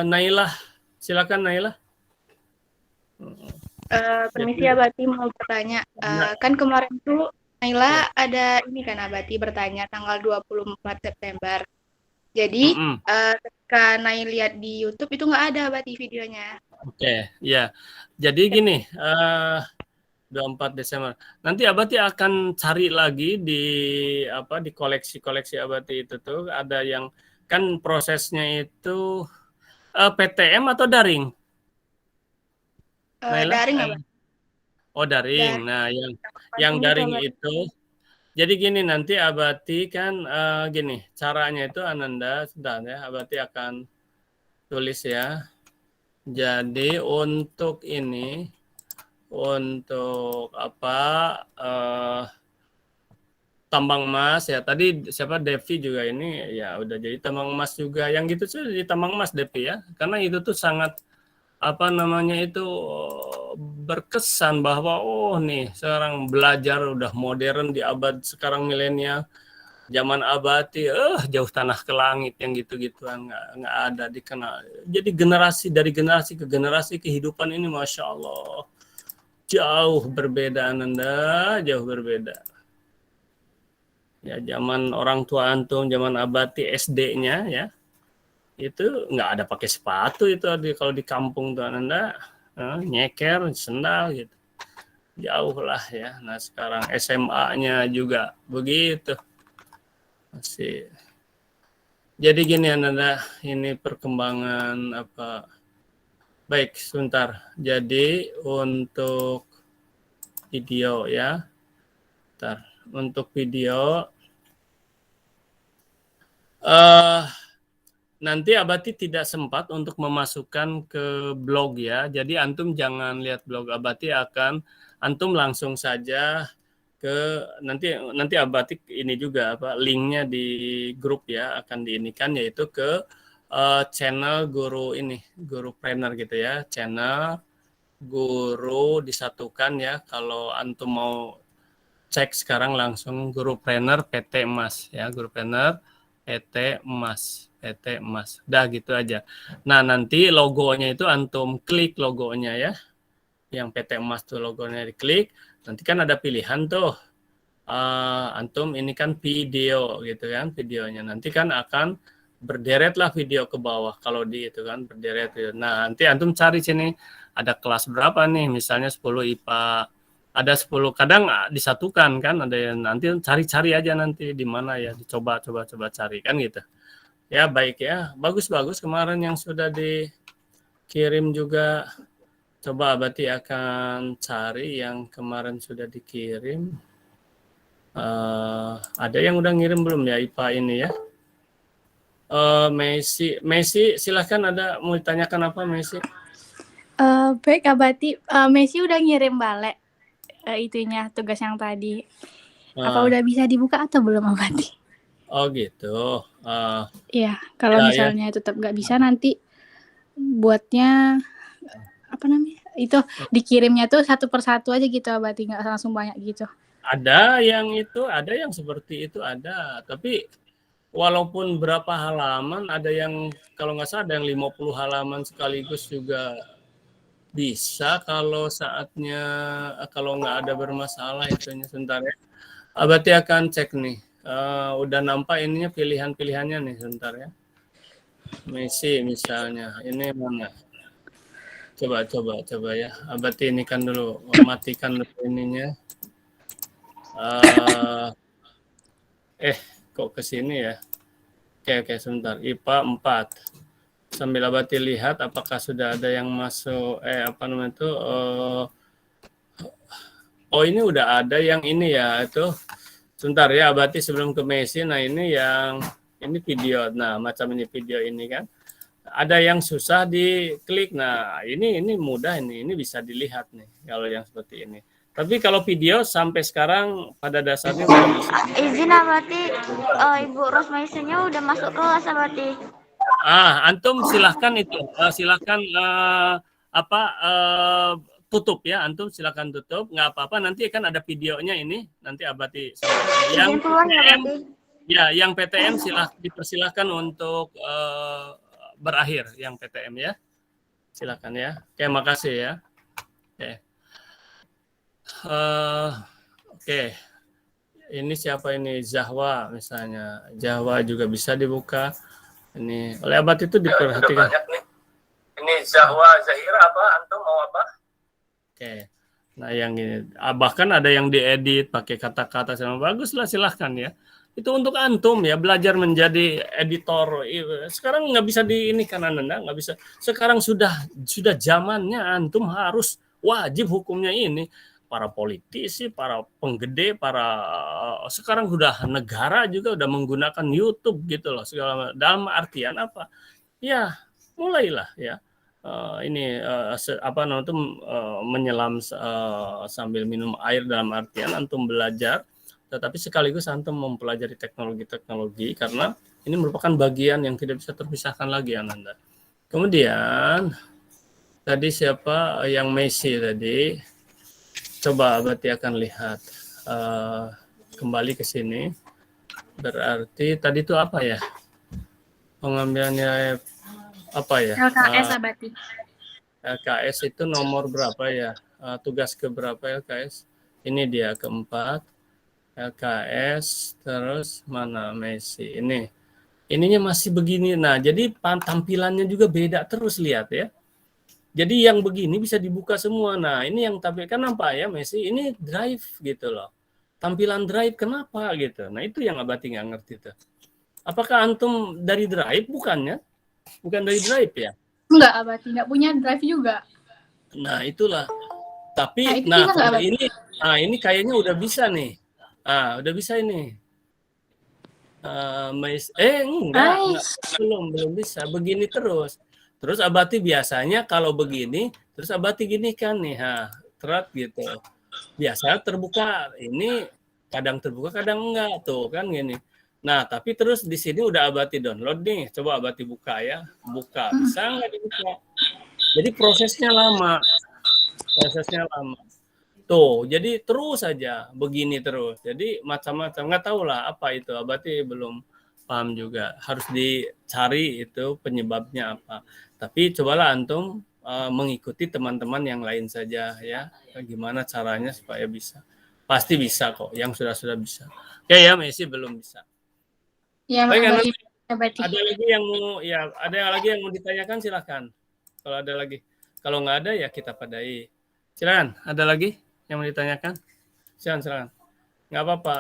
Nailah, silakan Nailah. Permisi Abati mau bertanya. Kan kemarin tuh Naila ada ini kan Abati bertanya tanggal 24 September. Jadi ketika Naila lihat di YouTube itu nggak ada Abati videonya. Oke, ya. Jadi gini, 24 Desember. Nanti Abati akan cari lagi di koleksi-koleksi Abati itu tuh ada yang kan prosesnya itu PTM atau daring? Daring Abati. Oh, daring. Nah, yang daring itu jadi gini, nanti Abati kan gini, caranya itu Ananda sudah ya, Abati akan tulis ya. Jadi untuk ini untuk tambang emas ya, tadi siapa Devi juga ini ya udah jadi tambang emas juga, yang gitu sih di tambang emas Devi ya, karena itu tuh sangat itu berkesan bahwa nih sekarang belajar udah modern di abad sekarang milenial, zaman Abati jauh tanah ke langit yang gitu-gituan nggak ada dikenal. Jadi dari generasi ke generasi kehidupan ini Masya Allah jauh berbeda Ananda, jauh berbeda. Ya zaman orang tua antum, zaman Abati SD-nya ya, itu nggak ada pakai sepatu itu kalau di kampung tuh Ananda, nyeker, sendal gitu. Jauh lah ya. Nah sekarang SMA-nya juga begitu. Masih. Jadi gini Ananda, ini perkembangan Baik, sebentar. Jadi untuk video ya. Bentar. Untuk video nanti Abati tidak sempat untuk memasukkan ke blog ya. Jadi antum jangan lihat blog Abati, antum langsung saja ke nanti Abati ini juga linknya di grup ya, akan diinikan, yaitu ke channel guru Gurupreneur gitu ya, channel guru disatukan ya. Kalau antum mau cek sekarang langsung Gurupreneur PT Emas ya, Gurupreneur PT Emas. Dah gitu aja. Nah, nanti logonya itu antum klik logonya ya. Yang PT Emas tuh logonya diklik, nanti kan ada pilihan tuh. Antum ini kan video gitu kan, videonya. Nanti kan akan berderet lah video ke bawah kalau di itu kan berderet. Nah, nanti antum cari sini ada kelas berapa nih, misalnya 10 IPA. Ada 10, kadang disatukan kan, ada yang nanti cari-cari aja nanti di mana ya, dicoba cari kan gitu. Ya, baik ya. Bagus kemarin yang sudah dikirim juga. Coba Abati akan cari yang kemarin sudah dikirim. Ada yang udah ngirim belum ya IPA ini ya? Messi silahkan, ada mau ditanyakan apa Messi? Baik Abati, Messi udah ngirim balik itunya, tugas yang tadi. Apa udah bisa dibuka atau belum Abati? Oh gitu. Iya, kalau misalnya tetap nggak bisa, nanti buatnya apa namanya? Itu dikirimnya tuh satu persatu aja gitu Abati, nggak langsung banyak gitu. Ada yang seperti itu ada, tapi walaupun berapa halaman, ada yang kalau nggak salah ada yang 50 halaman sekaligus juga bisa kalau saatnya, kalau nggak ada bermasalah itunya. Sebentar ya. Abati akan cek nih. Udah nampak ininya pilihan-pilihannya nih, sebentar ya. Messi misalnya, ini mana? Coba ya. Abati ini kan dulu, matikan dulu ininya. Kok ke sini ya? Oke, sebentar. IPA 4. Sambil Abati lihat apakah sudah ada yang masuk, ini udah ada yang ini ya, itu. Sebentar ya, Abati sebelum ke Messi. Nah, ini video. Nah, macam ini video ini kan. Ada yang susah diklik. Nah, ini mudah ini bisa dilihat nih kalau yang seperti ini. Tapi kalau video sampai sekarang pada dasarnya udah bisa. Izin Abati, Ibu Rosmaisanya udah masuk kelas Abati. Antum silahkan itu, tutup ya, antum silakan tutup, nggak apa-apa, nanti kan ada videonya ini, nanti Abati yang PTM, ya yang PTM dipersilahkan untuk berakhir yang PTM ya, silakan ya. Oke, makasih ya. Oke. Ini siapa ini? Zahwa misalnya, Zahwa juga bisa dibuka. Ini oleh Abati itu diperhatikan. Ini Zahwa Zahira apa? Antum mau apa? Oke, nah yang ini, bahkan ada yang diedit pakai kata-kata sama, bagus lah, silahkan ya. Itu untuk antum ya, belajar menjadi editor. Sekarang nggak bisa di ini kan Anda, nggak bisa. Sekarang sudah zamannya antum harus wajib hukumnya ini. Para politisi, para penggede, sekarang sudah negara juga udah menggunakan YouTube gitu loh, segala dalam artian apa? Ya, mulailah ya. Menyelam sambil minum air, dalam artian antum belajar, tetapi sekaligus antum mempelajari teknologi, karena ini merupakan bagian yang tidak bisa terpisahkan lagi Ananda. Kemudian tadi siapa yang Messi tadi, coba Abati akan lihat kembali ke sini. Berarti tadi itu apa ya pengambilannya? Apa ya? LKS Abati. LKS itu nomor berapa ya? Tugas ke berapa LKS? Ini dia keempat. LKS, terus mana Messi? Ininya masih begini. Nah, jadi tampilannya juga beda terus, lihat ya. Jadi yang begini bisa dibuka semua. Nah, ini yang tampilkan apa ya Messi? Ini drive gitu loh. Tampilan drive kenapa gitu? Nah, itu yang Abati nggak ngerti tuh. Apakah antum dari drive? Bukan dari drive ya? Enggak, Abati nggak punya drive juga. Nah, itulah. Tapi, ini kayaknya udah bisa nih. Udah bisa ini. Enggak, belum bisa. Begini terus. Terus Abati biasanya kalau begini, terus Abati gini kan nih, terat gitu. Biasanya terbuka, ini kadang terbuka, kadang enggak tuh kan gini. Nah, tapi terus di sini udah Abati download nih. Coba Abati buka ya. Buka. Bisa enggak dibuka? Jadi prosesnya lama. Tuh, jadi terus saja begini terus. Jadi macam-macam, nggak tahu lah apa itu. Abati belum paham juga. Harus dicari itu penyebabnya apa. Tapi cobalah antum mengikuti teman-teman yang lain saja ya. Gimana caranya supaya bisa. Pasti bisa kok, yang sudah bisa. Oke ya, Messi belum bisa. Ya, baik, Abati. Ada lagi yang mau ditanyakan silahkan. Kalau ada lagi. Kalau nggak ada ya kita padai. Silakan, ada lagi yang mau ditanyakan? Silakan. Nggak apa-apa,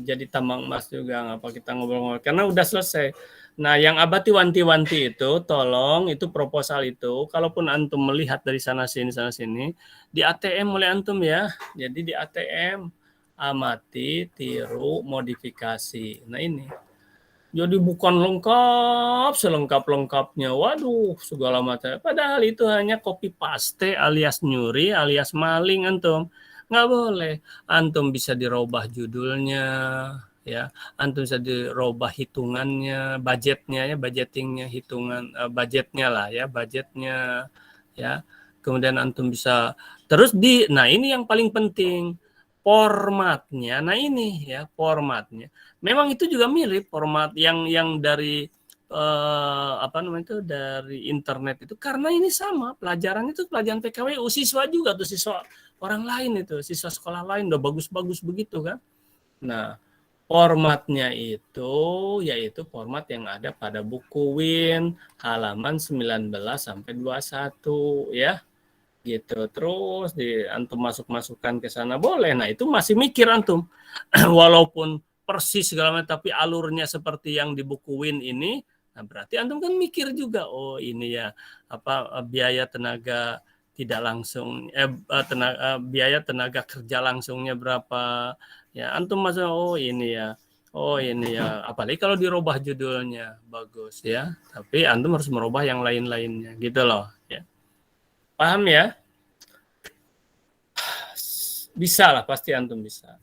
jadi tambang emas juga, nggak apa kita ngobrol-ngobrol. Karena udah selesai. Nah, yang Abati wanti-wanti itu, tolong itu proposal itu, kalaupun antum melihat dari sana sini, di ATM oleh antum ya. Jadi di ATM, amati, tiru, modifikasi. Nah ini. Jadi bukan lengkap, selengkap-lengkapnya. Waduh, segala macam. Padahal itu hanya copy paste alias nyuri alias maling antum. Nggak boleh. Antum bisa dirubah judulnya, ya. Antum bisa dirubah hitungannya, budgetingnya, hitungan budgetnya lah ya, budgetnya, ya. Kemudian antum bisa terus nah ini yang paling penting. Formatnya, nah ini ya formatnya. Memang itu juga mirip format yang dari dari internet itu karena ini sama pelajaran itu pelajaran PKWU siswa juga tuh siswa orang lain itu siswa sekolah lain udah bagus-bagus begitu kan. Nah formatnya itu yaitu format yang ada pada buku Win halaman 19 sampai 21 ya. Gitu terus antum masukkan ke sana boleh. Nah itu masih mikir antum walaupun persis segala macam tapi alurnya seperti yang di buku Win ini. Nah berarti antum kan mikir juga ini ya biaya tenaga tidak langsung biaya tenaga kerja langsungnya berapa ya antum masuk ini ya apalagi kalau dirubah judulnya bagus ya tapi antum harus merubah yang lain-lainnya gitu loh ya. Paham ya? Bisa lah, pasti antum bisa.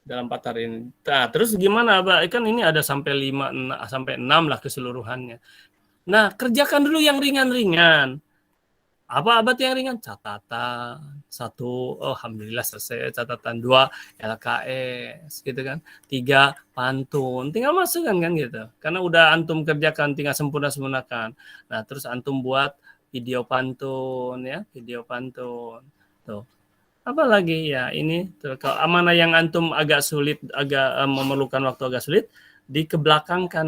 Dalam 4 hari ini. Nah, terus gimana, Pak? Kan ini ada sampai 5 sampai 6 lah keseluruhannya. Nah, kerjakan dulu yang ringan-ringan. Apa Abad yang ringan? Catatan. 1, alhamdulillah selesai. Catatan 2, LKS gitu kan. 3, pantun. Tinggal masukkan kan gitu. Karena udah antum kerjakan tinggal sempurna-sempurnakan. Nah, terus antum buat video pantun ya, tuh. Apa lagi ya ini tuh kalau mana yang antum agak sulit memerlukan waktu agak sulit belakangkan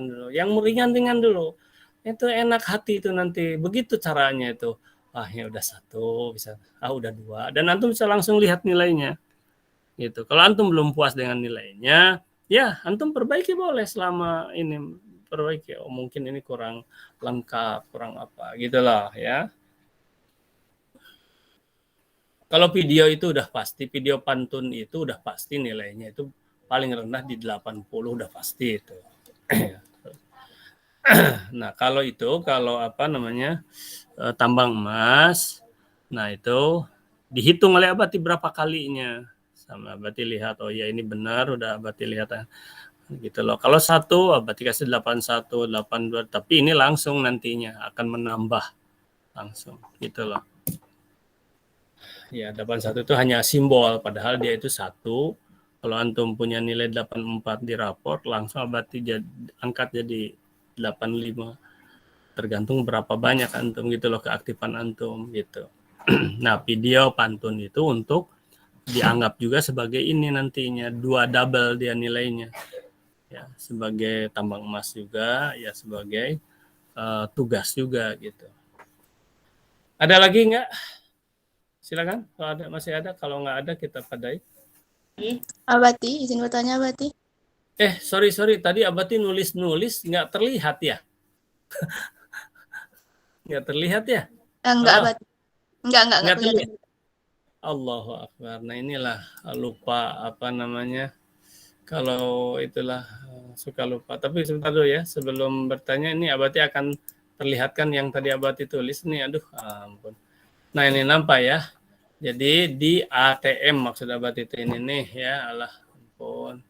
dulu. Yang ringan-ringan dulu. Itu enak hati itu nanti. Begitu caranya itu. Ya udah 1 bisa udah 2 dan antum bisa langsung lihat nilainya. Gitu. Kalau antum belum puas dengan nilainya, ya antum perbaiki boleh selama ini perbaiki mungkin ini kurang lengkap kurang apa gitulah ya. Kalau video itu udah pasti video pantun itu udah pasti nilainya itu paling rendah di 80 udah pasti itu. Nah kalau tambang emas, nah itu dihitung oleh Abati berapa kalinya sama Abati lihat ya ini benar udah Abati lihat gitu loh. Kalau 1 Abati kasih 81, 82, tapi ini langsung nantinya akan menambah langsung gitu loh. Ya 81 itu hanya simbol padahal dia itu 1. Kalau antum punya nilai 84 di raport langsung Abati angkat jadi 85. Tergantung berapa banyak antum gitu loh keaktifan antum gitu. Nah, video pantun itu untuk dianggap juga sebagai ini nantinya 2 double dia nilainya. Ya, sebagai tambang emas juga, ya sebagai tugas juga gitu. Ada lagi enggak? Silakan, kalau masih ada, kalau nggak ada kita padai. Abati, izin bertanya Abati. Sorry, tadi Abati nulis nggak terlihat ya? Nggak terlihat ya? Enggak Abati. Enggak terlihat. Allahu Akbar. Nah inilah lupa apa namanya. Kalau itulah suka lupa. Tapi sebentar dulu ya, sebelum bertanya ini Abati akan perlihatkan yang tadi Abati tulis nih. Aduh, ampun. Nah ini nampak ya. Jadi di ATM maksud Abati itu ini nih ya. Alah, ampun.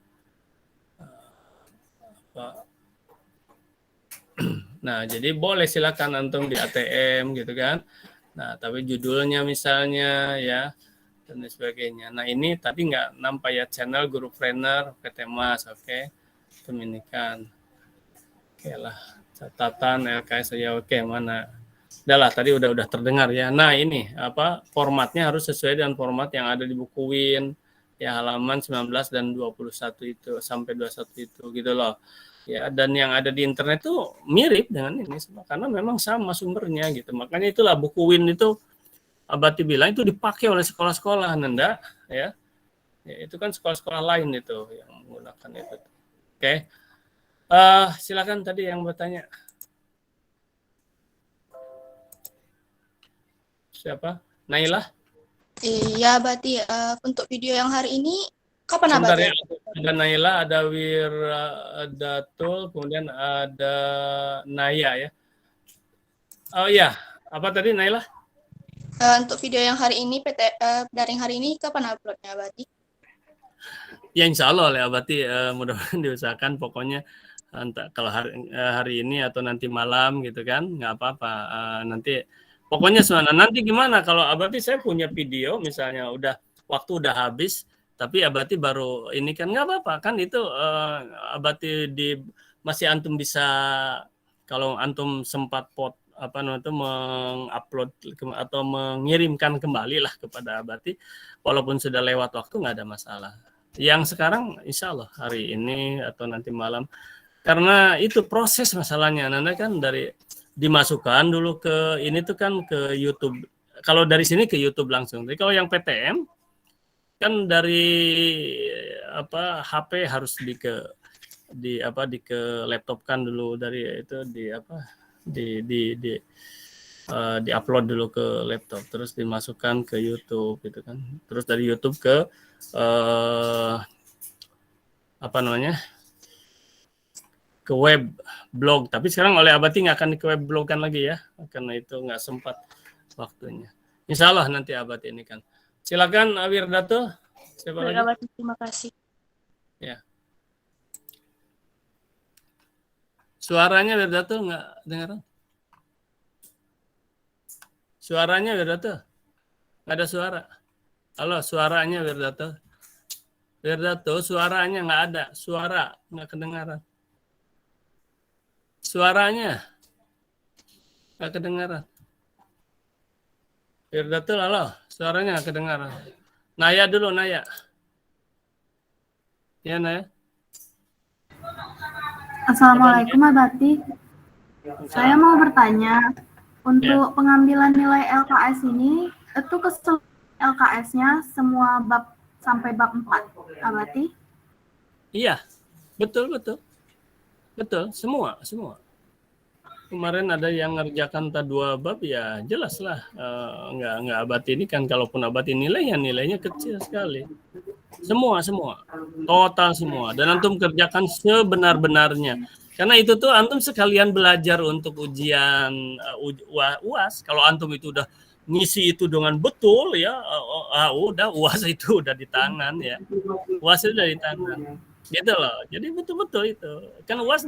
Nah, jadi boleh silakan antum di ATM gitu kan. Nah, tapi judulnya misalnya ya dan sebagainya. Nah, ini tadi nggak nampak ya channel Guru Trainer PT Mas, oke. Dominikan. Oke lah, catatan LKS ya oke mana. Udah lah, tadi udah terdengar ya. Nah, ini apa formatnya harus sesuai dengan format yang ada di buku Win ya halaman 19 dan 21 itu sampai 21 itu gitu loh. Ya, dan yang ada di internet itu mirip dengan ini karena memang sama sumbernya gitu. Makanya itulah buku Win itu Abati bilang itu dipakai oleh sekolah-sekolah, Nanda ya. Ya, itu kan sekolah-sekolah lain itu yang menggunakan itu. Oke. Silakan tadi yang bertanya. Siapa? Nailah? Iya, Abati. Untuk video yang hari ini kapan Sebentar Abati? ya, ada Naila, ada Datul, kemudian ada Naya ya. Oh iya, apa tadi Naila? Untuk video yang hari ini, daring hari ini kapan uploadnya, Abati? Ya insya Allah oleh Abati mudah-mudahan diusahakan pokoknya entah kalau hari ini atau nanti malam gitu kan nggak apa-apa nanti pokoknya sebenarnya nanti gimana kalau Abati saya punya video misalnya waktu udah habis tapi Abati baru ini kan nggak apa-apa kan itu Abati masih antum bisa kalau antum sempat mengupload atau mengirimkan kembali lah kepada Abati walaupun sudah lewat waktu nggak ada masalah. Yang sekarang insya Allah hari ini atau nanti malam karena itu proses masalahnya Nanda kan dari dimasukkan dulu ke ini tuh kan ke YouTube kalau dari sini ke YouTube langsung jadi kalau yang PTM kan dari HP harus di laptop kan dulu dari itu di upload dulu ke laptop terus dimasukkan ke YouTube gitu kan terus dari YouTube ke ke web blog tapi sekarang oleh Abati nggak akan ke web blog kan lagi ya karena itu nggak sempat waktunya insya Allah nanti Abati ini kan silakan Wirdato siapa lagi Abati, terima kasih. ya suaranya Wirdato nggak dengar suaranya Wirdato nggak ada suara halo suaranya Wirdato suaranya nggak ada suara nggak kedengaran suaranya nggak kedengaran Wirdato halo suaranya nggak kedengaran Naya dulu Naya ya Naya Assalamualaikum Abati. Saya mau bertanya, untuk pengambilan nilai LKS ini, itu keseluruhan LKS-nya semua bab sampai bab 4, Abati? Iya, betul, semua. Kemarin ada yang ngerjakan 2 bab, ya jelas lah, nggak Abati ini kan, kalaupun Abati nilainya kecil sekali. Semua, total semua. Dan antum kerjakan sebenar-benarnya. Karena itu tuh antum sekalian belajar untuk ujian UAS. Kalau antum itu udah ngisi itu dengan betul ya, udah UAS itu udah di tangan ya. UAS itu udah di tangan. Gitu loh. Jadi betul-betul itu. Kan UAS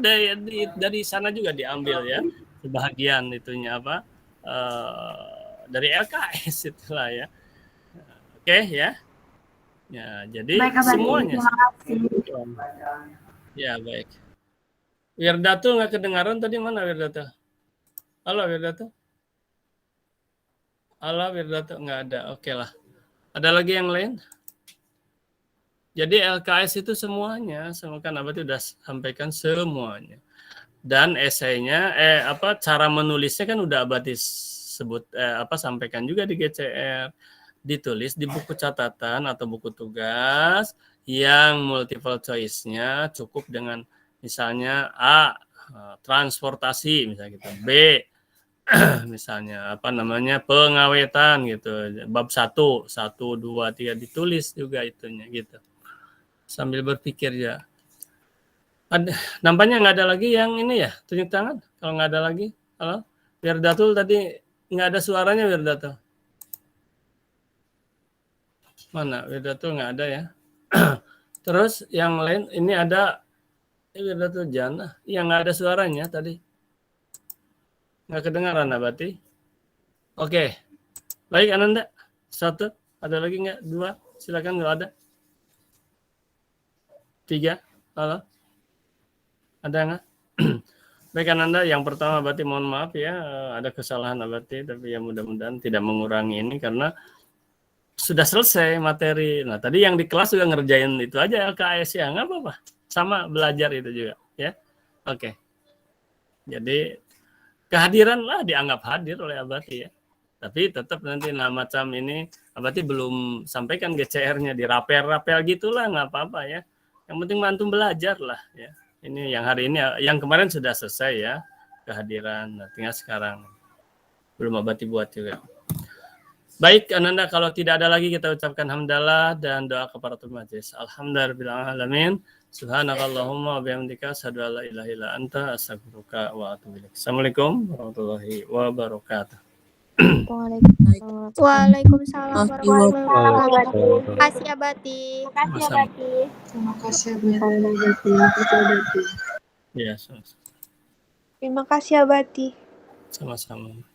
dari sana juga diambil ya. Sebahagian itunya dari LKS itulah ya. Oke ya. Ya, jadi baik, semuanya. Terima kasih. Ya, baik. Wirdato nggak kedengaran tadi mana Wirdato? Halo Wirdato? Nggak ada. Oke lah. Ada lagi yang lain? Jadi LKS itu semuanya, kan Abati udah sampaikan semuanya. Dan esainya, cara menulisnya kan udah Abati sebut, sampaikan juga di GCR. Ditulis di buku catatan atau buku tugas yang multiple choice-nya cukup dengan misalnya A, transportasi misalnya gitu. B, misalnya apa namanya pengawetan gitu, bab 1, 1, 2, 3 ditulis juga itunya gitu. Sambil berpikir ya. Nampaknya nggak ada lagi yang ini ya, tunjuk tangan. Kalau nggak ada lagi, halo, Wirdatul tadi nggak ada suaranya Wirdatul. Mana Wirdatul nggak ada ya. Terus yang lain ini ada Wirdatul Jannah yang nggak ada suaranya tadi. Nggak kedengaran Abati. Oke. Baik Ananda. 1. Ada lagi nggak? 2. Silakan kalau ada. 3. Halo. Ada nggak? Baik Ananda. Yang pertama Abati mohon maaf ya. Ada kesalahan Abati. Tapi ya mudah-mudahan tidak mengurangi ini. Karena sudah selesai materi. Nah tadi yang di kelas juga ngerjain itu aja LKS ya. Nggak apa-apa. Sama belajar itu juga. Ya. Oke. Jadi kehadiran lah dianggap hadir oleh Abati ya. Tapi tetap nanti macam ini Abati belum sampaikan GCR-nya di rapel-rapel gitulah nggak apa-apa ya. Yang penting bantu belajar lah ya. Ini yang hari ini yang kemarin sudah selesai ya kehadiran. Nah, tinggal sekarang belum Abati buat juga. Baik Ananda kalau tidak ada lagi kita ucapkan hamdalah dan doa kepada majelis. Alhamdulillahirabbil Subhanakallahumma wa bihamdika asyhadu an la ilaha illa anta astaghfiruka wa atubu ilaik. Assalamualaikum warahmatullahi wabarakatuh. Waalaikumsalam warahmatullahi wabarakatuh. Terima kasih Abati. Terima kasih Abati. Ya, Terima kasih Abati. sama-sama.